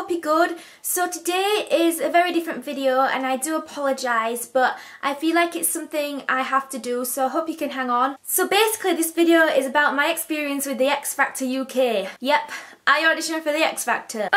hope you're good. So today is a very different video and I do apologise, but I feel like it's something I have to do, so I hope you can hang on. So basically this video is about my experience with the X Factor UK. Yep, I auditioned for the X Factor.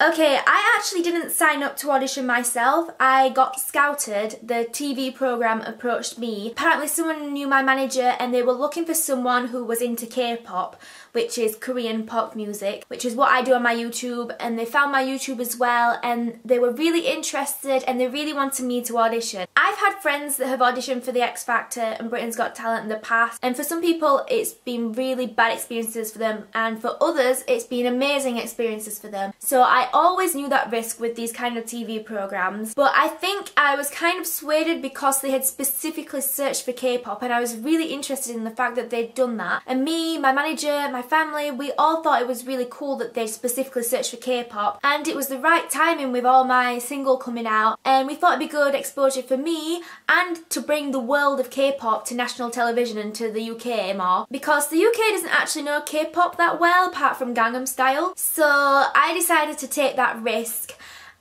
Okay, I actually didn't sign up to audition myself. I got scouted. The TV programme approached me. Apparently someone knew my manager and they were looking for someone who was into K-pop, which is Korean pop music, which is what I do on my YouTube, and they found my YouTube as well and they were really interested and they really wanted me to audition. I've had friends that have auditioned for the X Factor and Britain's Got Talent in the past, and for some people it's been really bad experiences for them, and for others it's been amazing experiences for them. So I always knew that risk with these kind of TV programs, but I think I was kind of swayed because they had specifically searched for K-pop and I was really interested in the fact that they'd done that. And me, my manager, my family, we all thought it was really cool that they'd specifically searched for K-pop, and it was the right timing with all my single coming out, and we thought it'd be good exposure for me and to bring the world of K-pop to national television and to the UK more, because the UK doesn't actually know K-pop that well apart from Gangnam Style. So I decided to take that risk,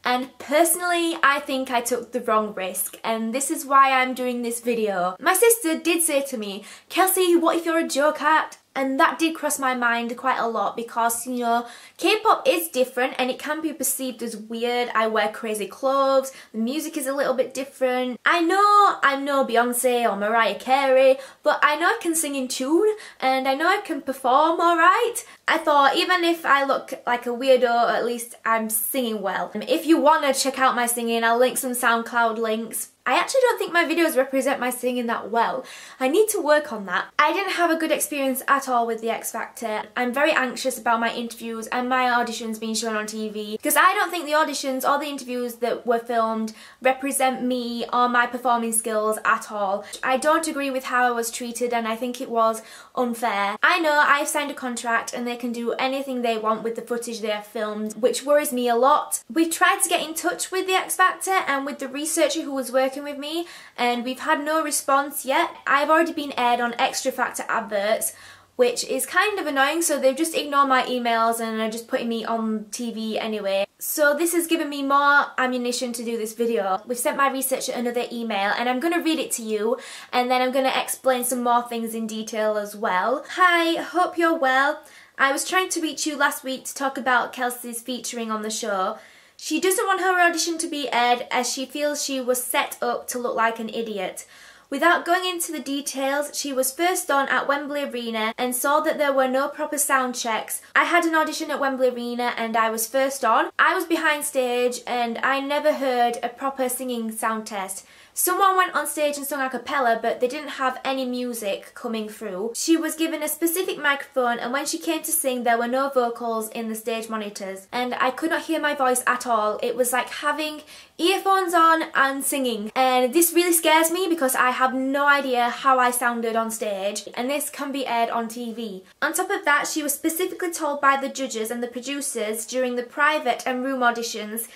and personally I think I took the wrong risk, and this is why I'm doing this video. My sister did say to me, "Kelsey, what if you're a joke act?" And that did cross my mind quite a lot because, you know, K-pop is different and it can be perceived as weird. I wear crazy clothes, the music is a little bit different. I know I'm no Beyonce or Mariah Carey, but I know I can sing in tune and I know I can perform alright. I thought even if I look like a weirdo, at least I'm singing well. If you want to check out my singing, I'll link some SoundCloud links. I actually don't think my videos represent my singing that well. I need to work on that. I didn't have a good experience at all with the X Factor. I'm very anxious about my interviews and my auditions being shown on TV because I don't think the auditions or the interviews that were filmed represent me or my performing skills at all. I don't agree with how I was treated and I think it was unfair. I know I've signed a contract and they can do anything they want with the footage they have filmed, which worries me a lot. We've tried to get in touch with the X Factor and with the researcher who was working with me, and we've had no response yet. I've already been aired on Extra Factor adverts, which is kind of annoying, so they've just ignored my emails and are just putting me on TV anyway. So this has given me more ammunition to do this video. We've sent my researcher another email and I'm going to read it to you and then I'm going to explain some more things in detail as well. Hi, hope you're well. I was trying to reach you last week to talk about Kelsey's featuring on the show. She doesn't want her audition to be aired as she feels she was set up to look like an idiot. Without going into the details, she was first on at Wembley Arena and saw that there were no proper sound checks. I had an audition at Wembley Arena and I was first on. I was behind stage and I never heard a proper singing sound test. Someone went on stage and sung a cappella, but they didn't have any music coming through. She was given a specific microphone and when she came to sing there were no vocals in the stage monitors and I could not hear my voice at all. It was like having earphones on and singing, and this really scares me because I have no idea how I sounded on stage, and this can be aired on TV. On top of that, she was specifically told by the judges and the producers during the private and room auditions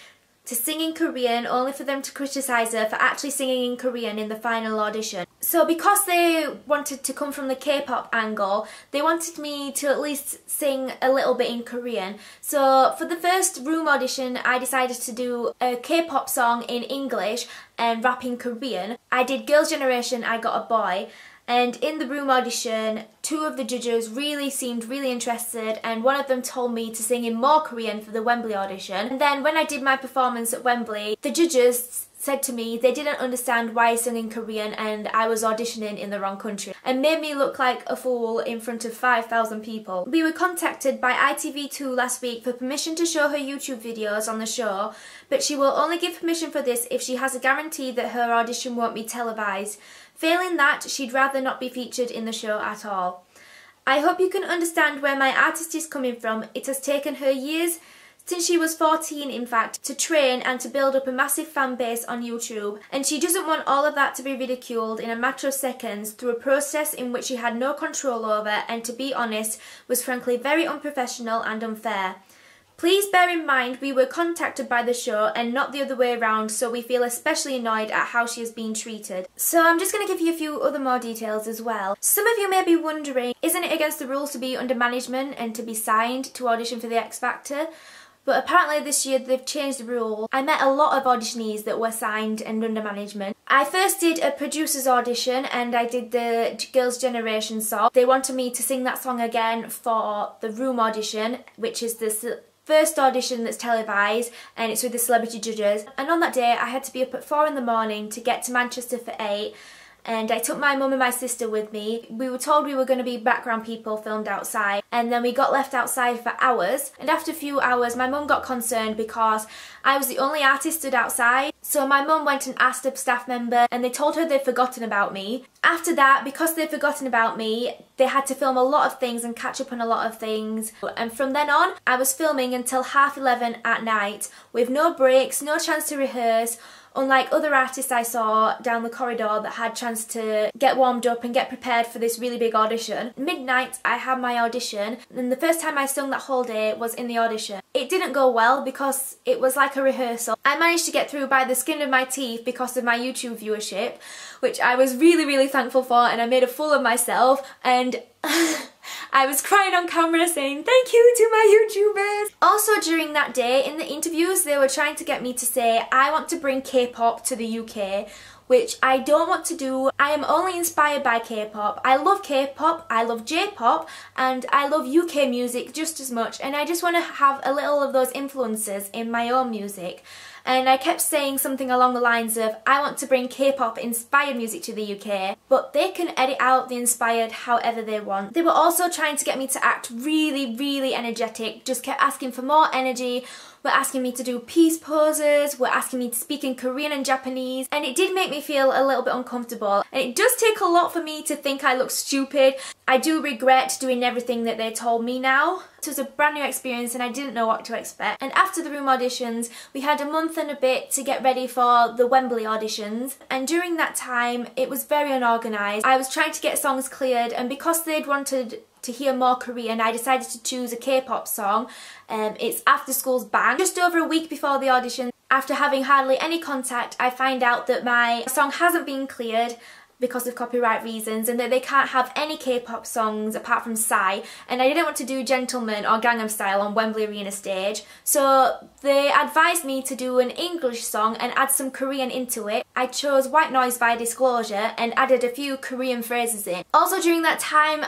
to sing in Korean, only for them to criticise her for actually singing in Korean in the final audition. So because they wanted to come from the K-pop angle, they wanted me to at least sing a little bit in Korean. So for the first room audition, I decided to do a K-pop song in English and rap in Korean. I did Girls' Generation, I Got a Boy. And in the room audition, two of the judges really seemed really interested and one of them told me to sing in more Korean for the Wembley audition. And then when I did my performance at Wembley, the judges said to me they didn't understand why I sung in Korean and I was auditioning in the wrong country and made me look like a fool in front of 5,000 people. We were contacted by ITV2 last week for permission to show her YouTube videos on the show, but she will only give permission for this if she has a guarantee that her audition won't be televised. Failing that, she'd rather not be featured in the show at all. I hope you can understand where my artist is coming from. It has taken her years, since she was 14 in fact, to train and to build up a massive fan base on YouTube, and she doesn't want all of that to be ridiculed in a matter of seconds through a process in which she had no control over and, to be honest, was frankly very unprofessional and unfair. Please bear in mind we were contacted by the show and not the other way around, so we feel especially annoyed at how she is being treated. So I'm just going to give you a few other more details as well. Some of you may be wondering, isn't it against the rules to be under management and to be signed to audition for the X Factor? but apparently this year they've changed the rule. I met a lot of auditionees that were signed and under management. I first did a producer's audition and I did the Girls' Generation song. They wanted me to sing that song again for the Room audition, which is the first audition that's televised, and it's with the celebrity judges. And on that day I had to be up at 4 in the morning to get to Manchester for 8. And I took my mum and my sister with me. We were told we were going to be background people filmed outside, and then we got left outside for hours. And after a few hours my mum got concerned because I was the only artist stood outside. So my mum went and asked a staff member and they told her they'd forgotten about me. After that, because they'd forgotten about me, they had to film a lot of things and catch up on a lot of things. And from then on, I was filming until 11:30 at night with no breaks, no chance to rehearse. Unlike other artists I saw down the corridor that had chance to get warmed up and get prepared for this really big audition. Midnight I had my audition, and the first time I sung that whole day was in the audition. It didn't go well because it was like a rehearsal. I managed to get through by the skin of my teeth because of my YouTube viewership, which I was really thankful for, and I made a fool of myself, and I was crying on camera saying thank you to my YouTubers. Also during that day in the interviews they were trying to get me to say I want to bring K-pop to the UK, which I don't want to do. I am only inspired by K-pop. I love K-pop, I love J-pop, and I love UK music just as much, and I just want to have a little of those influences in my own music. And I kept saying something along the lines of I want to bring K-pop inspired music to the UK, but they can edit out the inspired however they want. They were also trying to get me to act really energetic, just kept asking for more energy, were asking me to do peace poses, were asking me to speak in Korean and Japanese, and it did make me feel a little bit uncomfortable. And it does take a lot for me to think I look stupid. I do regret doing everything that they told me now. It was a brand new experience and I didn't know what to expect. And after the Room auditions, we had a month and a bit to get ready for the Wembley auditions. And during that time, it was very unorganised. I was trying to get songs cleared, and because they'd wanted to hear more Korean, I decided to choose a K-pop song. It's After School's Bang. Just over a week before the audition, after having hardly any contact, I find out that my song hasn't been cleared because of copyright reasons, and that they can't have any K-pop songs apart from Psy, and I didn't want to do Gentleman or Gangnam Style on Wembley Arena stage, so they advised me to do an English song and add some Korean into it. I chose White Noise by Disclosure and added a few Korean phrases in. Also during that time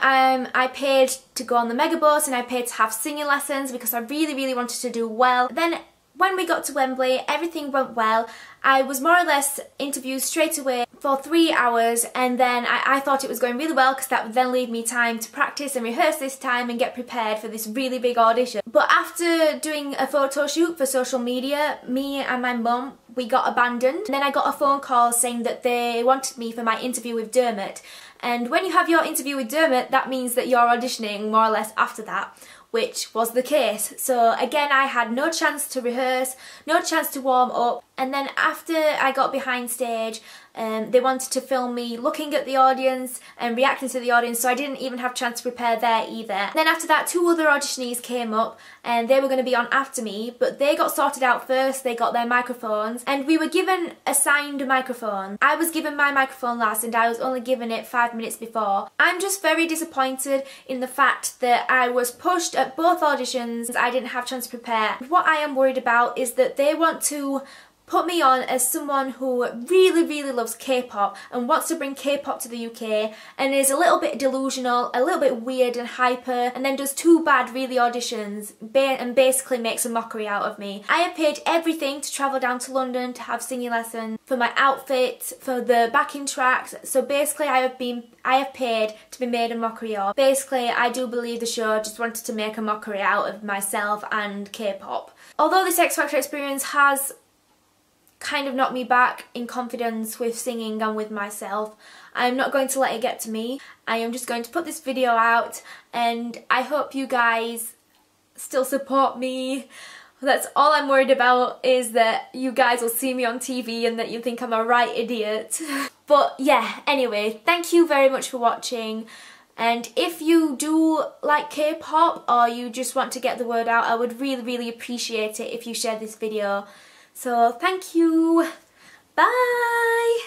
I paid to go on the Megabus, and I paid to have singing lessons because I really wanted to do well. Then when we got to Wembley, everything went well. I was more or less interviewed straight away for 3 hours, and then I thought it was going really well because that would then leave me time to practice and rehearse this time and get prepared for this really big audition. But after doing a photo shoot for social media, me and my mum, we got abandoned. And then I got a phone call saying that they wanted me for my interview with Dermot. And when you have your interview with Dermot, that means that you're auditioning more or less after that, which was the case. So again, I had no chance to rehearse, no chance to warm up, and then after I got behind stage, they wanted to film me looking at the audience and reacting to the audience, so I didn't even have a chance to prepare there either. Then after that, 2 other auditionees came up and they were going to be on after me, but they got sorted out first. They got their microphones and we were given assigned microphone. I was given my microphone last and I was only given it 5 minutes before. I'm just very disappointed in the fact that I was pushed at both auditions. I didn't have a chance to prepare. What I am worried about is that they want to put me on as someone who really loves K-pop and wants to bring K-pop to the UK and is a little bit delusional, a little bit weird and hyper, and then does 2 bad really auditions and basically makes a mockery out of me. I have paid everything to travel down to London to have singing lessons, for my outfit, for the backing tracks, so basically I have paid to be made a mockery of. Basically, I do believe the show just wanted to make a mockery out of myself and K-pop. Although this X Factor experience has kind of knocked me back in confidence with singing and with myself, I'm not going to let it get to me. I am just going to put this video out and I hope you guys still support me. That's all I'm worried about, is that you guys will see me on TV and that you think I'm a right idiot. But yeah, anyway, thank you very much for watching. And if you do like K-pop or you just want to get the word out, I would really appreciate it if you shared this video. So thank you. Bye!